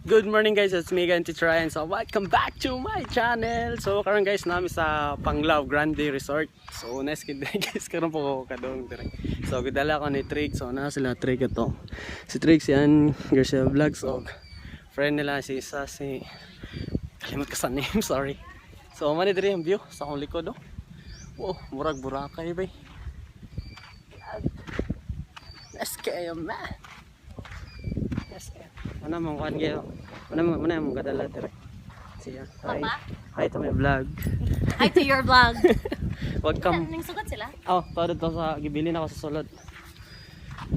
Good morning guys, it's me again, Teacher Ryan. So welcome back to my channel. So karon guys, namin sa Panglao, Grande Resort. So nice kid guys, karon po kadong dire. So gidala ko ni Trig. So na sila Trig ito. Si Trig yan, Garcia Vlog. So friend nila si Isa, si kalimot ka sa name, sorry. So mani dire ang view sa akong likod oh. Oh, murag Boracay bay. Let's go man. Let's go. Ano mong kuhan kayo? Ano mong kadala dire? Siya. Hi. Hi to my vlog. Hi to your vlog. Welcome. Ning sugat sila? Oh, todo to sa gibilin ako sa sulod.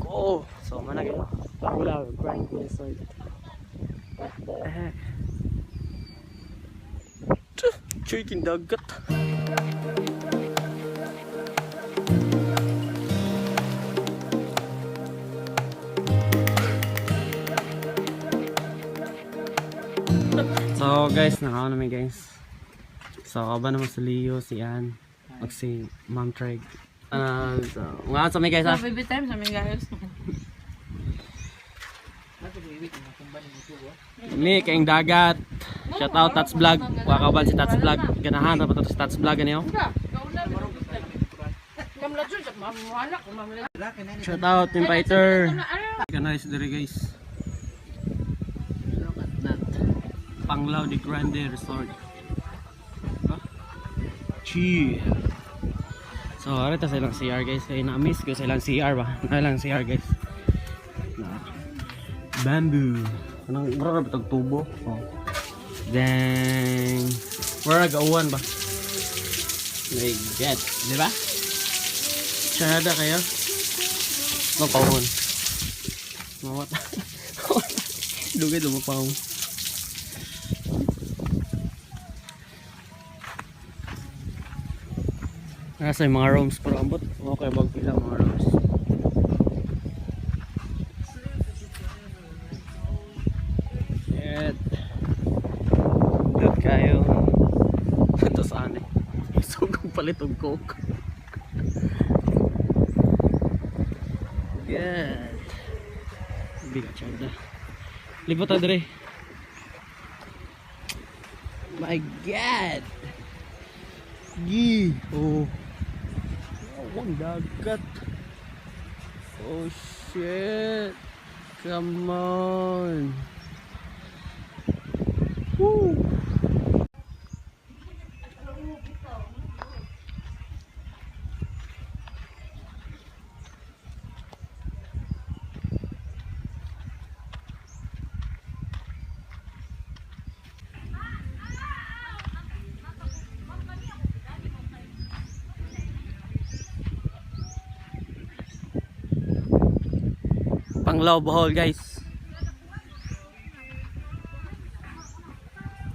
Oh, so manag ito. Panglao, Grande Resort. What the heck? Chicken dagat. So guys, nakakaon namin guys. So kaba naman sa Leo, si Ann, at si Ma'am Treg. So, mga sa may guys ha? Baby time sa mga guys. Ni kaing dagat. Shout out Tats Vlog. Wakaban si Tats Vlog. Ganahan na pa to si Tats Vlog niyo. Shout out Team Fighter. Nice dire guys. Panglao di Grande Resort. Chill. So, arita sa ilang CR guys. Kaya na-miss ko sa ilang CR ba? Na ilang CR guys. Bamboo. Anong mura ba itong tubo? Oh. Dang. Mura nag-auwan ba? My God. Diba? Syada kayo? Mapahon. Mawat. Dugay doon mapahon. Nasa yung mga rooms pero ambot. Okay, bag pila mga rooms. Shit. Good kayo. Ito saan eh. Sugong palit og coke. Good. Bigat siya na. Lipat na dire. My God. Gee. Oh. Ang dagat. Oh shit. Come on. Woo. Panglao Bohol guys.